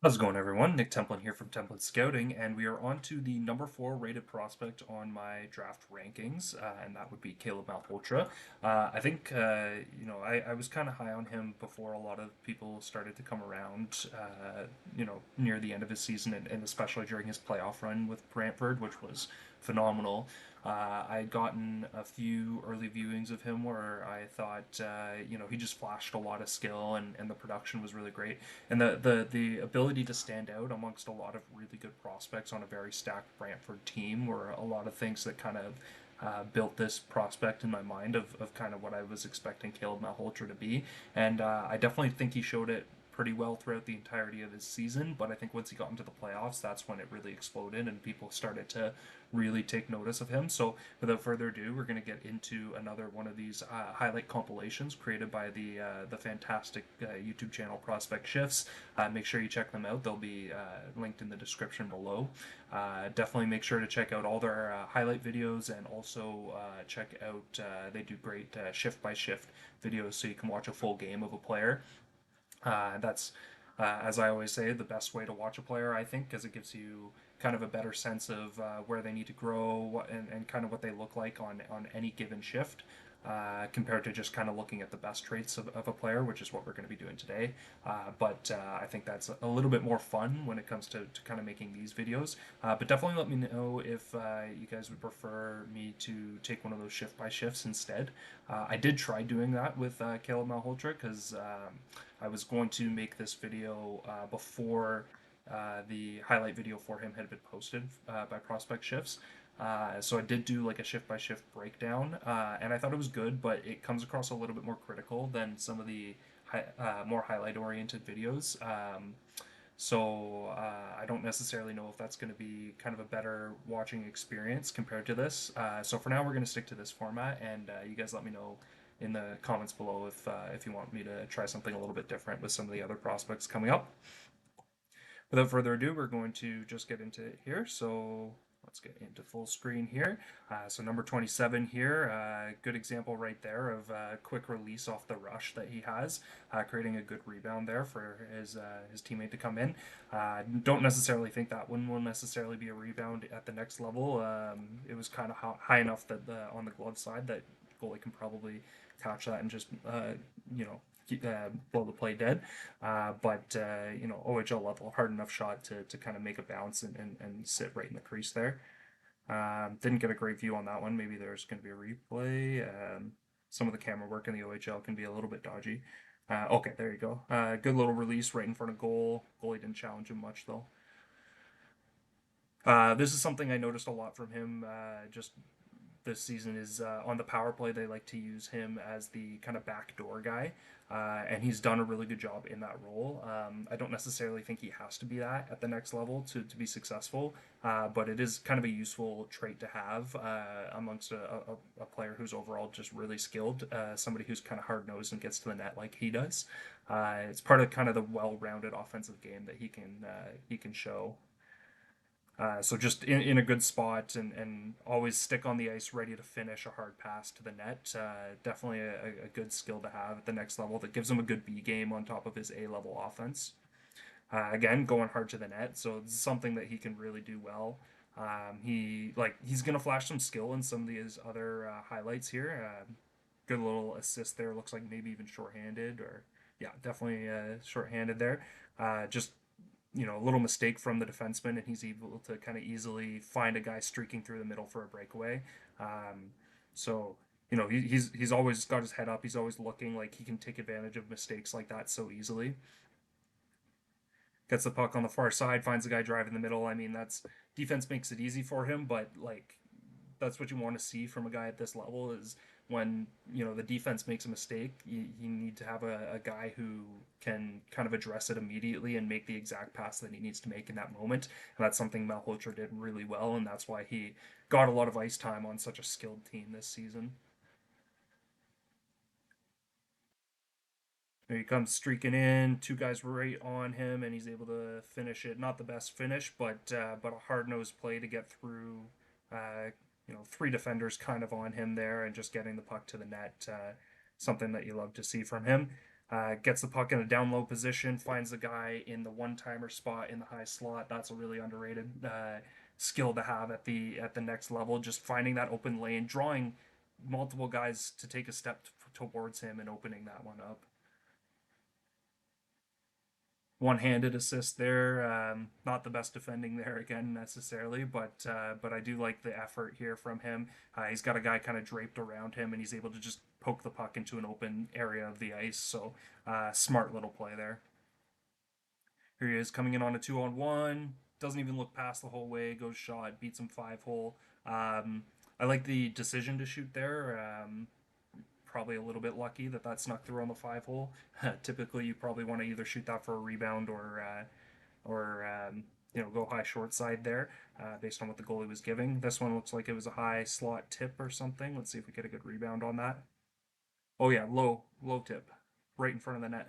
How's it going, everyone? Nick Templin here from Templin Scouting, and we are on to the number 4 rated prospect on my draft rankings, and that would be Caleb Malhotra. I think, I was kind of high on him before a lot of people started to come around, near the end of his season, and especially during his playoff run with Brantford, which was phenomenal. I had gotten a few early viewings of him where I thought, he just flashed a lot of skill and the production was really great. And the ability to stand out amongst a lot of really good prospects on a very stacked Brantford team were a lot of things that kind of built this prospect in my mind of kind of what I was expecting Caleb Malhotra to be. And I definitely think he showed it pretty well throughout the entirety of his season, but I think once he got into the playoffs, that's when it really exploded and people started to really take notice of him. So, without further ado, we're going to get into another one of these highlight compilations created by the fantastic YouTube channel Prospect Shifts. Make sure you check them out; they'll be linked in the description below. Definitely make sure to check out all their highlight videos and also check out they do great shift by shift videos so you can watch a full game of a player. That's, as I always say, the best way to watch a player, I think, because it gives you kind of a better sense of where they need to grow and kind of what they look like on any given shift. Compared to just kind of looking at the best traits of a player, which is what we're going to be doing today. But I think that's a little bit more fun when it comes to kind of making these videos. But definitely let me know if you guys would prefer me to take one of those shift by shifts instead. I did try doing that with Caleb Malhotra because I was going to make this video before the highlight video for him had been posted by Prospect Shifts. So I did do like a shift by shift breakdown, and I thought it was good, but it comes across a little bit more critical than some of the more highlight oriented videos. So I don't necessarily know if that's going to be kind of a better watching experience compared to this. So for now, we're going to stick to this format, and you guys let me know in the comments below if you want me to try something a little bit different with some of the other prospects coming up. Without further ado, we're going to just get into it here. So let's get into full screen here. So number 27 here, good example right there of quick release off the rush that he has, creating a good rebound there for his teammate to come in. Don't necessarily think that one will necessarily be a rebound at the next level. It was kind of high enough that on the glove side that goalie can probably catch that and just you know blow the play dead. But OHL level, hard enough shot to kind of make a bounce and sit right in the crease there. Didn't get a great view on that one. Maybe there's going to be a replay. Some of the camera work in the OHL can be a little bit dodgy. Okay, there you go. Good little release right in front of goal. Goalie didn't challenge him much though. This is something I noticed a lot from him. Just this season is on the power play. They like to use him as the kind of backdoor guy, and he's done a really good job in that role. I don't necessarily think he has to be that at the next level to be successful, but it is kind of a useful trait to have amongst a player who's overall just really skilled, somebody who's kind of hard nosed and gets to the net like he does. It's part of kind of the well rounded offensive game that he can show. So just in a good spot and always stick on the ice ready to finish a hard pass to the net. Definitely a good skill to have at the next level that gives him a good B game on top of his A level offense. Again, going hard to the net, so it's something that he can really do well. He's gonna flash some skill in some of his other highlights here. Good little assist there. Looks like maybe even shorthanded or yeah, definitely shorthanded there. Just a little mistake from the defenseman, and he's able to kind of easily find a guy streaking through the middle for a breakaway. So he's always got his head up. He's always looking like he can take advantage of mistakes like that so easily. Gets the puck on the far side, finds the guy driving the middle. I mean, that's defense makes it easy for him, but like that's what you want to see from a guy at this level is when the defense makes a mistake, you need to have a guy who can kind of address it immediately and make the exact pass that he needs to make in that moment. And that's something Malhotra did really well, and that's why he got a lot of ice time on such a skilled team this season. There he comes streaking in, two guys right on him, and he's able to finish it. Not the best finish, but a hard nosed play to get through. Uh, three defenders kind of on him there, and just getting the puck to the net. Something that you love to see from him. Gets the puck in a down low position, finds the guy in the one timer spot in the high slot. That's a really underrated skill to have at the next level. Just finding that open lane, drawing multiple guys to take a step towards him and opening that one up. One-handed assist there. Not the best defending there again necessarily, but I do like the effort here from him. He's got a guy kind of draped around him, and he's able to just poke the puck into an open area of the ice. So smart little play there. Here he is coming in on a 2-on-1. Doesn't even look past the whole way. Goes shot, beats him 5 hole. I like the decision to shoot there. Probably a little bit lucky that that snuck through on the 5 hole. Typically, you probably want to either shoot that for a rebound or go high short side there, based on what the goalie was giving. This one looks like it was a high slot tip or something. Let's see if we get a good rebound on that. Oh yeah, low tip, right in front of the net.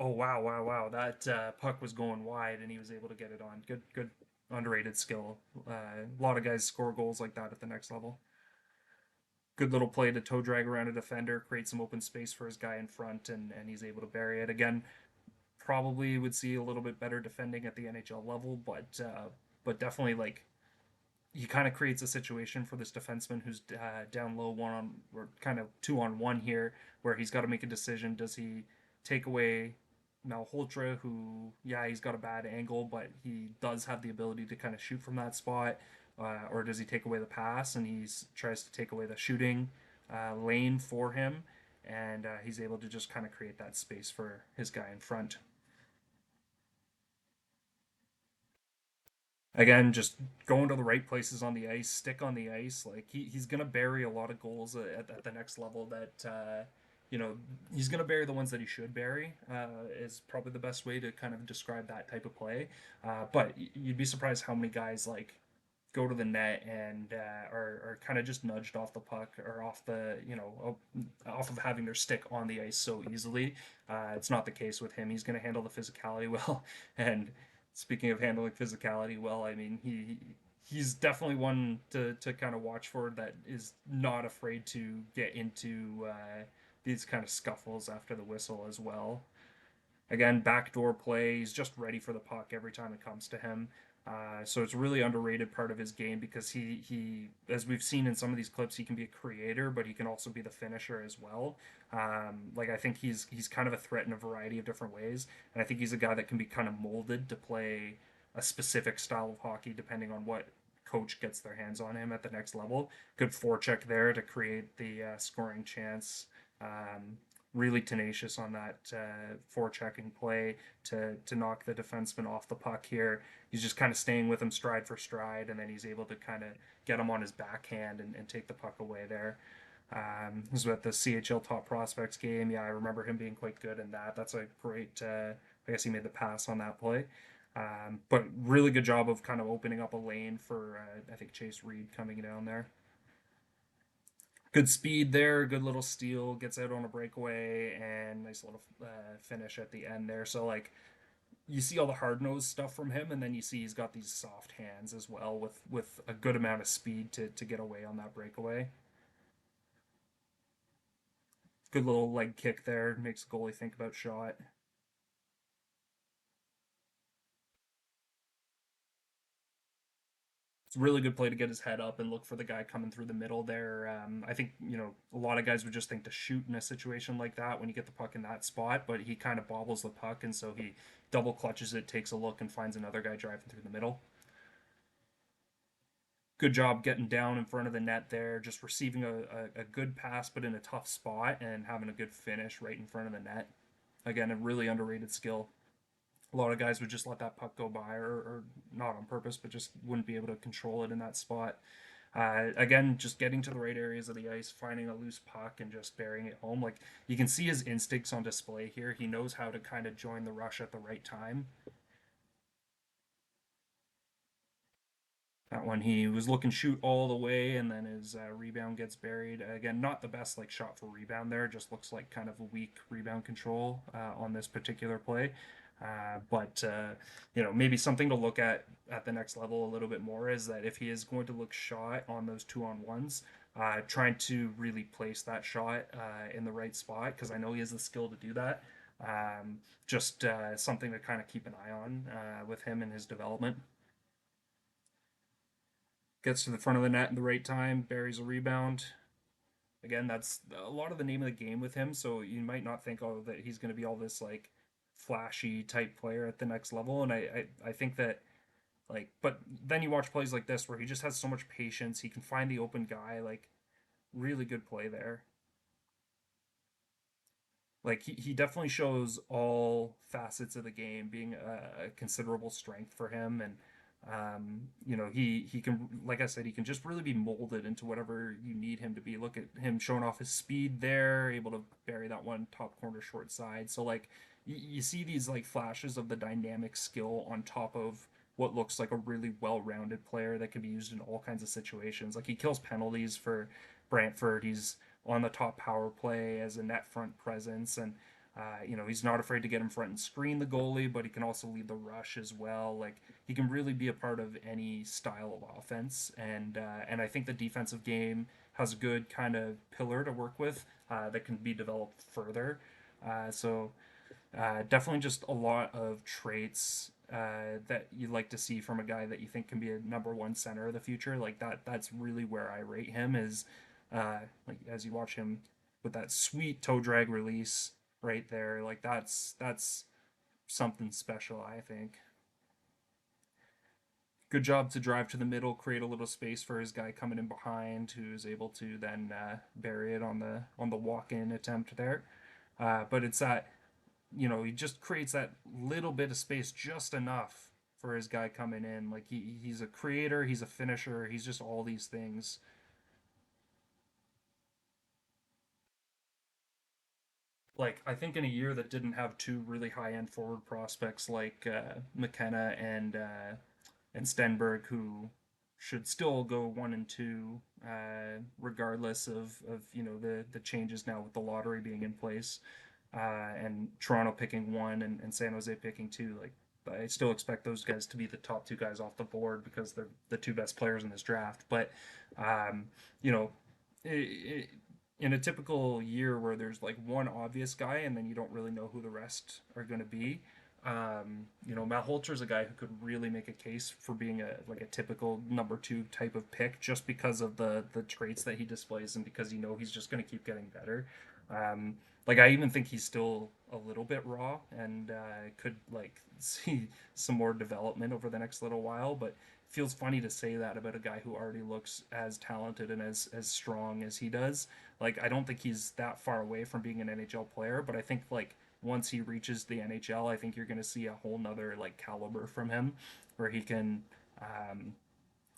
Oh wow! That puck was going wide, and he was able to get it on. Good, underrated skill. A lot of guys score goals like that at the next level. Good little play to toe drag around a defender, create some open space for his guy in front, and he's able to bury it. Again, probably would see a little bit better defending at the NHL level, but definitely like he kind of creates a situation for this defenseman who's down low one on or kind of 2-on-1 here, where he's got to make a decision. Does he take away Malhotra, who yeah he's got a bad angle, but he does have the ability to kind of shoot from that spot, or does he take away the pass and he tries to take away the shooting lane for him, and he's able to just kind of create that space for his guy in front. Again, just going to the right places on the ice, stick on the ice. Like he's gonna bury a lot of goals at the next level. That you know he's gonna bury the ones that he should bury. Is probably the best way to kind of describe that type of play. But you'd be surprised how many guys like go to the net and are kind of just nudged off the puck or off the off of having their stick on the ice so easily. It's not the case with him. He's going to handle the physicality well. And speaking of handling physicality well, I mean he's definitely one to kind of watch for, that is not afraid to get into these kind of scuffles after the whistle as well. Again, backdoor play. He's just ready for the puck every time it comes to him. So it's a really underrated part of his game because he, as we've seen in some of these clips, he can be a creator, but he can also be the finisher as well. Like I think he's kind of a threat in a variety of different ways, and I think he's a guy that can be kind of molded to play a specific style of hockey depending on what coach gets their hands on him at the next level. Good forecheck there to create the scoring chance. Really tenacious on that forechecking play to knock the defenseman off the puck here. He's just kind of staying with him stride for stride, and then he's able to kind of get him on his backhand and take the puck away there. This was at the CHL Top Prospects game. Yeah, I remember him being quite good in that. That's a great. I guess he made the pass on that play. But really good job of kind of opening up a lane for I think Chase Reed coming down there. Good speed there, good little steal, gets out on a breakaway, and nice little finish at the end there. So like you see all the hard nosed stuff from him, and then you see he's got these soft hands as well with a good amount of speed to get away on that breakaway. Good little leg kick there, makes the goalie think about shot. It's a really good play to get his head up and look for the guy coming through the middle there. I think a lot of guys would just think to shoot in a situation like that when you get the puck in that spot, but he kind of bobbles the puck, and so he double clutches it, takes a look, and finds another guy driving through the middle. Good job getting down in front of the net there, just receiving a good pass, but in a tough spot, and having a good finish right in front of the net. Again, a really underrated skill. A lot of guys would just let that puck go by, or not on purpose, but just wouldn't be able to control it in that spot. Again, just getting to the right areas of the ice, finding a loose puck, and just burying it home. Like you can see his instincts on display here. He knows how to kind of join the rush at the right time. That one, he was looking shoot all the way, and then his rebound gets buried. Again, not the best like shot for rebound there. Just looks like kind of a weak rebound control on this particular play. But maybe something to look at the next level a little bit more is that if he is going to look shot on those 2-on-1s, trying to really place that shot in the right spot because I know he has the skill to do that. Just something to kind of keep an eye on with him and his development. Gets to the front of the net in the right time, buries a rebound. Again, that's a lot of the name of the game with him. So you might not think, oh, that he's going to be all this like flashy type player at the next level. And I think that like, but then you watch plays like this where he just has so much patience. He can find the open guy. Like, really good play there. Like he definitely shows all facets of the game being a considerable strength for him, and he can, like I said, he can just really be molded into whatever you need him to be. Look at him showing off his speed there, able to bury that one top corner short side. So like you see these like flashes of the dynamic skill on top of what looks like a really well-rounded player that can be used in all kinds of situations. Like he kills penalties for Brantford. He's on the top power play as a net front presence, and he's not afraid to get in front and screen the goalie, but he can also lead the rush as well. Like he can really be a part of any style of offense, and I think the defensive game has a good kind of pillar to work with that can be developed further. So definitely just a lot of traits that you like to see from a guy that you think can be a number one center of the future. Like that's really where I rate him is like as you watch him with that sweet toe drag release right there. Like that's something special, I think. Good job to drive to the middle, create a little space for his guy coming in behind, who's able to then bury it on the walk in attempt there. But it's that he just creates that little bit of space just enough for his guy coming in. Like he's a creator, he's a finisher, he's just all these things. Like I think in a year that didn't have two really high end forward prospects like McKenna and Stenberg, who should still go 1 and 2, regardless of the changes now with the lottery being in place, and Toronto picking one and San Jose picking two. Like I still expect those guys to be the top two guys off the board because they're the two best players in this draft. But um, you know, it, in a typical year where there's like one obvious guy and then you don't really know who the rest are going to be, Malhotra is a guy who could really make a case for being a like a typical number two type of pick just because of the traits that he displays and because he's just going to keep getting better. Like I even think he's still a little bit raw and could like see some more development over the next little while. But it feels funny to say that about a guy who already looks as talented and as strong as he does. Like I don't think he's that far away from being an NHL player, but I think like once he reaches the NHL, I think you're going to see a whole nother like caliber from him, where he can um,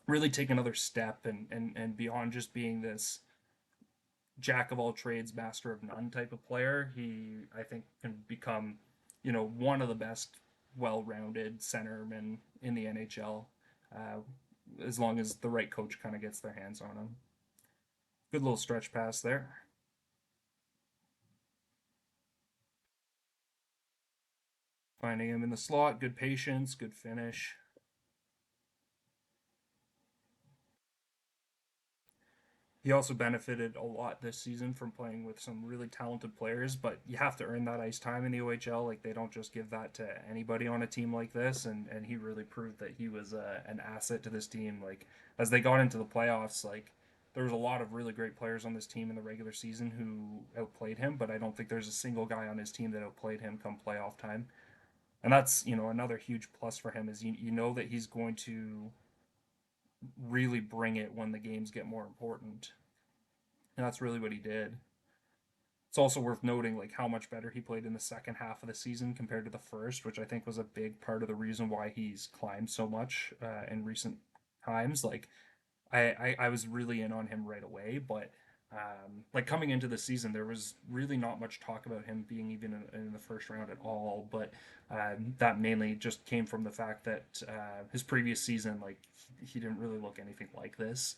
really take another step and beyond just being this jack of all trades, master of none type of player. He I think can become one of the best well-rounded centermen in the NHL. Uh, as long as the right coach kind of gets their hands on him. Good little stretch pass there. Finding him in the slot, good patience, good finish. He also benefited a lot this season from playing with some really talented players, but you have to earn that ice time in the OHL. Like they don't just give that to anybody on a team like this, and he really proved that he was an asset to this team. Like as they got into the playoffs, like there was a lot of really great players on this team in the regular season who outplayed him, but I don't think there's a single guy on his team that outplayed him come playoff time. And that's another huge plus for him is you know that he's going to really bring it when the games get more important, and that's really what he did. It's also worth noting like how much better he played in the second half of the season compared to the first, which I think was a big part of the reason why he's climbed so much in recent times. Like I was really in on him right away, but like coming into the season, there was really not much talk about him being even in the first round at all. But that mainly just came from the fact that his previous season, like he didn't really look anything like this.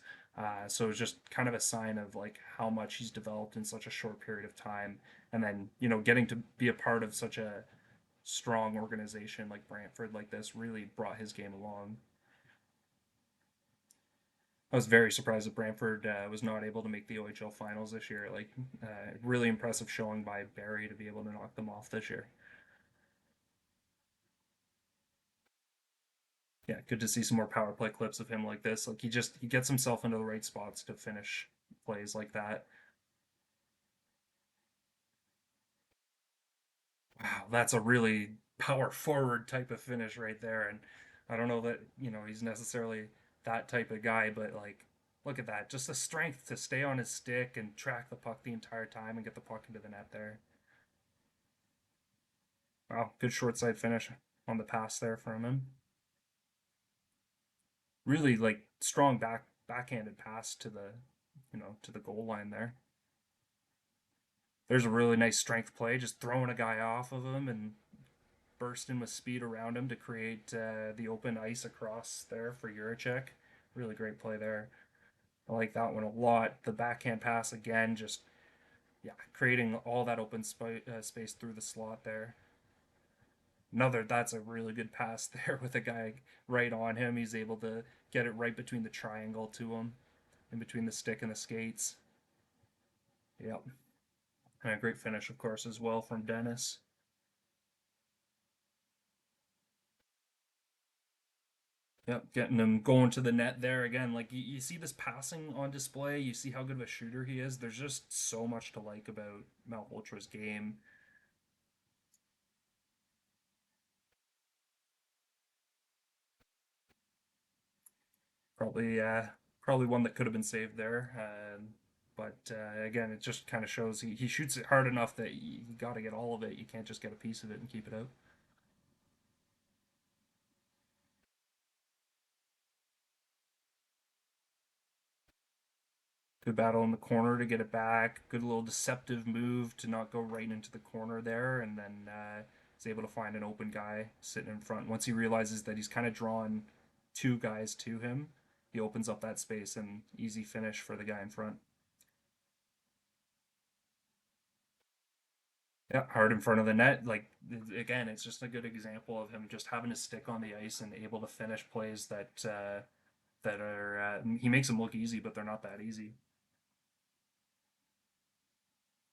So it was just kind of a sign of like how much he's developed in such a short period of time, and then getting to be a part of such a strong organization like Brantford like this really brought his game along. I was very surprised that Brantford was not able to make the OHL finals this year. Like, really impressive showing by Barry to be able to knock them off this year. Yeah, good to see some more power play clips of him like this. Like he gets himself into the right spots to finish plays like that. Wow, that's a really power forward type of finish right there. And I don't know that, he's necessarily that type of guy, but like, look at that. Just the strength to stay on his stick and track the puck the entire time and get the puck into the net there. Wow, good short side finish on the pass there from him. Really like strong backhanded pass to the goal line there. There's a really nice strength play, just throwing a guy off of him and bursting with speed around him to create the open ice across there for Juracek. Really great play there. I like that one a lot. The backhand pass again, just yeah, creating all that open space through the slot there. That's a really good pass there with a guy right on him. He's able to get it right between the triangle to him, in between the stick and the skates. Yep. And a great finish, of course, as well from Dennis. Yep, getting him going to the net there again. Like you see this passing on display, you see how good of a shooter he is. There's just so much to like about Malhotra's game. Probably, probably one that could have been saved there. But again, it just kind of shows he shoots it hard enough that you got to get all of it. You can't just get a piece of it and keep it out. Good battle in the corner to get it back. Good little deceptive move to not go right into the corner there, and then is able to find an open guy sitting in front. Once he realizes that he's kind of drawn two guys to him, he opens up that space and easy finish for the guy in front. Yeah, hard in front of the net. Like again, it's just a good example of him just having his stick on the ice and able to finish plays that are he makes them look easy, but they're not that easy.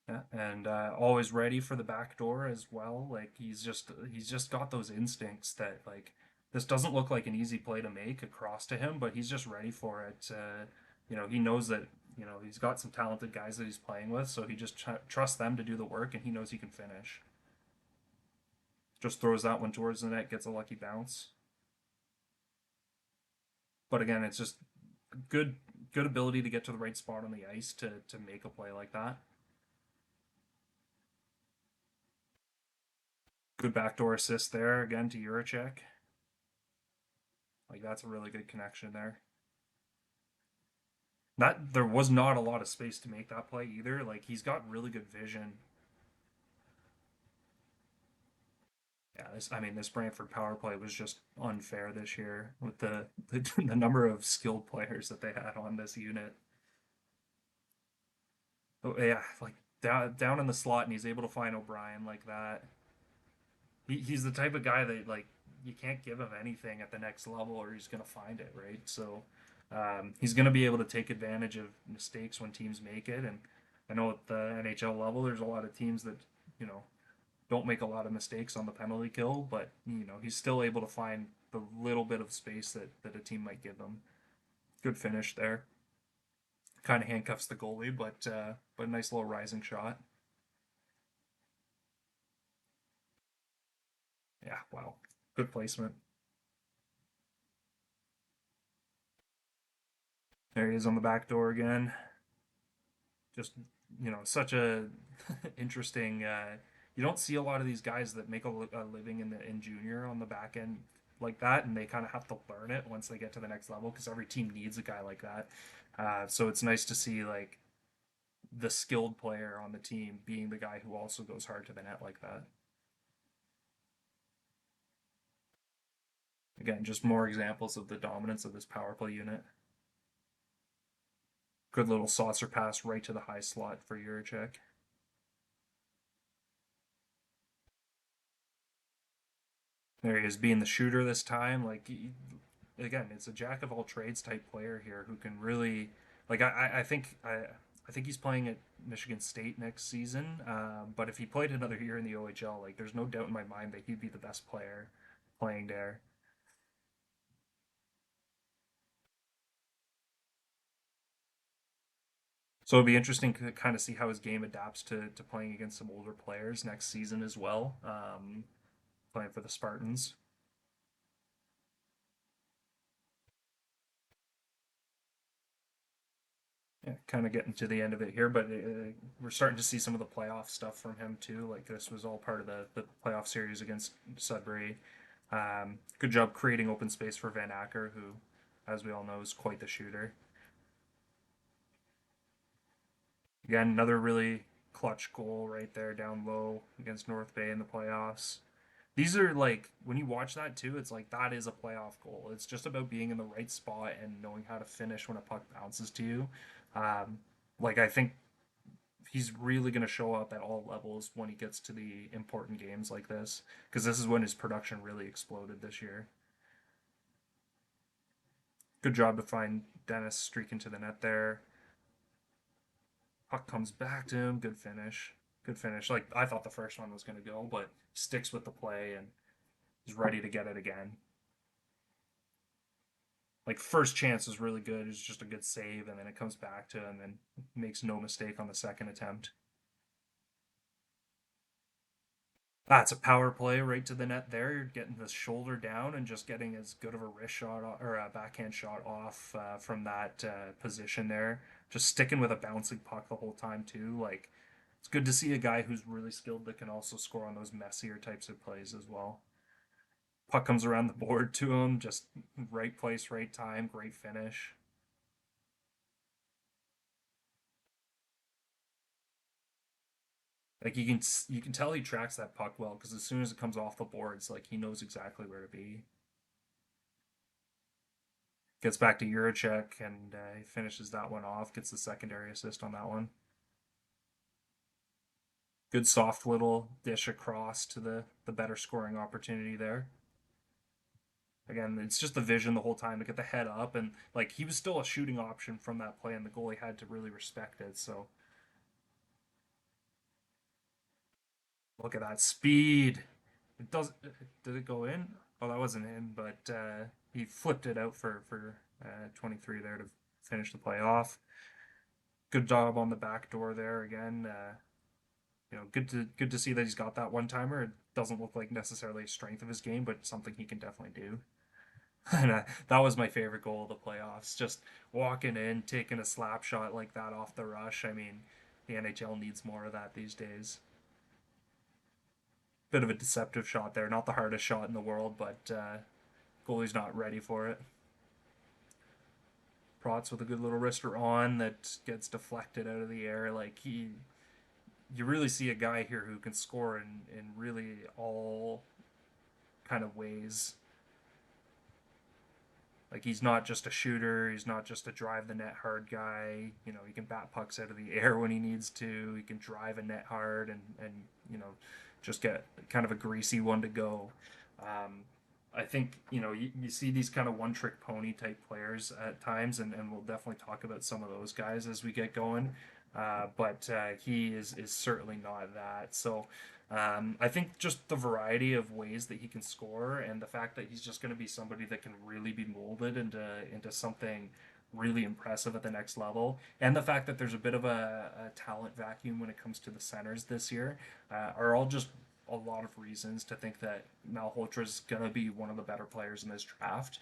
Yeah, and always ready for the back door as well. Like he's just got those instincts that like this doesn't look like an easy play to make across to him, but he's just ready for it. He knows that he's got some talented guys that he's playing with, so he just trusts them to do the work, and he knows he can finish. Just throws that one towards the net, gets a lucky bounce. But again, it's just good good ability to get to the right spot on the ice to make a play like that. Good backdoor assist there again to Juracek. Like that's a really good connection there. That there was not a lot of space to make that play either. Like he's got really good vision. Yeah, this Brantford power play was just unfair this year with the number of skilled players that they had on this unit. Oh, yeah, like down in the slot, and he's able to find O'Brien like that. He's the type of guy that like you can't give him anything at the next level, or he's gonna find it, right? So he's gonna be able to take advantage of mistakes when teams make it. And I know at the NHL level, there's a lot of teams that you know don't make a lot of mistakes on the penalty kill, but he's still able to find the little bit of space that a team might give him. Good finish there. Kind of handcuffs the goalie, but a nice little rising shot. Yeah, wow, good placement. There he is on the back door again. Just such a interesting. You don't see a lot of these guys that make a living in junior on the back end like that, and they kind of have to learn it once they get to the next level because every team needs a guy like that. So it's nice to see like the skilled player on the team being the guy who also goes hard to the net like that. Again, just more examples of the dominance of this power play unit. Good little saucer pass right to the high slot for Juracek. There he is being the shooter this time. Like again, it's a jack of all trades type player here who can really like I think he's playing at Michigan State next season. But if he played another year in the OHL, like there's no doubt in my mind that he'd be the best player playing there. So it'd be interesting to kind of see how his game adapts to playing against some older players next season as well. Playing for the Spartans. Yeah, kind of getting to the end of it here, but we're starting to see some of the playoff stuff from him too. Like this was all part of the playoff series against Sudbury. Good job creating open space for Van Acker, who, as we all know, is quite the shooter. Again, another really clutch goal right there down low against North Bay in the playoffs. These are like when you watch that too, it's like that is a playoff goal. It's just about being in the right spot and knowing how to finish when a puck bounces to you. Um, like I think he's really going to show up at all levels when he gets to the important games like this because this is when his production really exploded this year. Good job to find Dennis streaking to the net there. Puck comes back to him. Good finish. Good finish. Like I thought the first one was going to go, but sticks with the play and is ready to get it again. Like first chance was really good. It's just a good save, and then it comes back to him and makes no mistake on the second attempt. That's a power play right to the net there. You're getting the shoulder down and just getting as good of a wrist shot or a backhand shot off from that position there. Just sticking with a bouncing puck the whole time too. Like it's good to see a guy who's really skilled that can also score on those messier types of plays as well. Puck comes around the board to him, just right place, right time, great finish. Like you can tell he tracks that puck well because as soon as it comes off the boards, like he knows exactly where to be. Gets back to Juracek and he finishes that one off. Gets the secondary assist on that one. Good soft little dish across to the better scoring opportunity there. Again, it's just the vision the whole time to get the head up and like he was still a shooting option from that play, and the goalie had to really respect it. So look at that speed. It does. Did it go in? Oh, that wasn't in, but he flipped it out for 23 there to finish the play off. Good job on the back door there again. Good to see that he's got that one timer. It doesn't look like necessarily a strength of his game, but something he can definitely do. And that was my favorite goal of the playoffs. Just walking in, taking a slap shot like that off the rush. I mean, the NHL needs more of that these days. Bit of a deceptive shot there. Not the hardest shot in the world, but goalie's not ready for it. Protz with a good little wrister on that gets deflected out of the air. Like you really see a guy here who can score in really all kind of ways. Like he's not just a shooter. He's not just a drive the net hard guy. You know, he can bat pucks out of the air when he needs to. He can drive a net hard and just get kind of a greasy one to go. Um, I think you see these kind of one trick pony type players at times, and we'll definitely talk about some of those guys as we get going. But he is certainly not that. So I think just the variety of ways that he can score, and the fact that he's just going to be somebody that can really be molded into something really impressive at the next level, and the fact that there's a bit of a talent vacuum when it comes to the centers this year, are all just a lot of reasons to think that Malhotra is going to be one of the better players in this draft.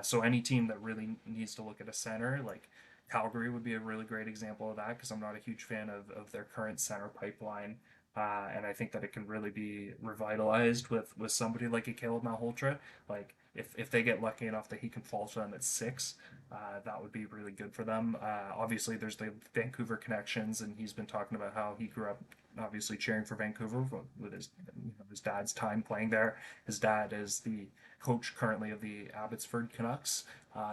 So any team that really needs to look at a center, like Calgary would be a really great example of that because I'm not a huge fan of their current center pipeline. And I think that it can really be revitalized with somebody like a Caleb Malhotra. Like if they get lucky enough that he can fall to them at six, that would be really good for them. Obviously, there's the Vancouver connections, and he's been talking about how he grew up obviously cheering for Vancouver with his dad's time playing there. His dad is the coach currently of the Abbotsford Canucks,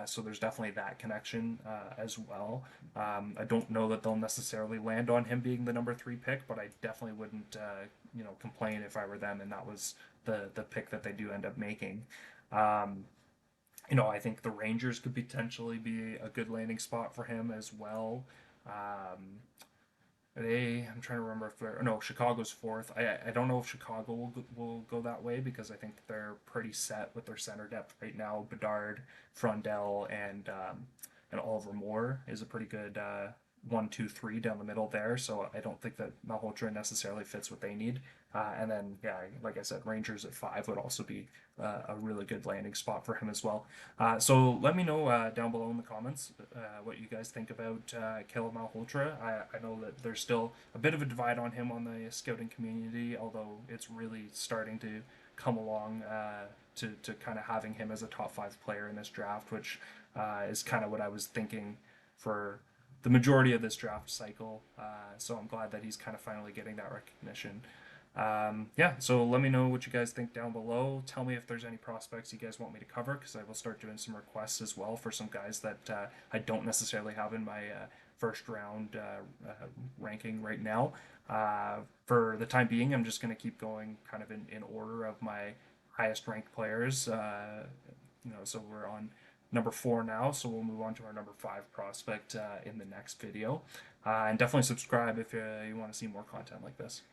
so there's definitely that connection as well. I don't know that they'll necessarily land on him being the number three pick, but I definitely wouldn't complain if I were them and that was the pick that they do end up making. Um, I think the Rangers could potentially be a good landing spot for him as well. Um, I'm trying to remember if they're no Chicago's fourth. I don't know if Chicago will go that way because I think they're pretty set with their center depth right now. Bedard, Frondell, and Oliver Moore is a pretty good 1, 2, 3 down the middle there. So I don't think that Malhotra necessarily fits what they need. And then yeah, like I said, Rangers at five would also be a really good landing spot for him as well. So let me know down below in the comments what you guys think about Caleb Malhotra. I know that there's still a bit of a divide on him on the scouting community, although it's really starting to come along to kind of having him as a top five player in this draft, which is kind of what I was thinking for the majority of this draft cycle. So I'm glad that he's kind of finally getting that recognition. Yeah, so let me know what you guys think down below. Tell me if there's any prospects you guys want me to cover, because I will start doing some requests as well for some guys that I don't necessarily have in my first round ranking right now. For the time being, I'm just going to keep going kind of in order of my highest ranked players. So we're on number 4 now, so we'll move on to our number 5 prospect in the next video. And definitely subscribe if you want to see more content like this.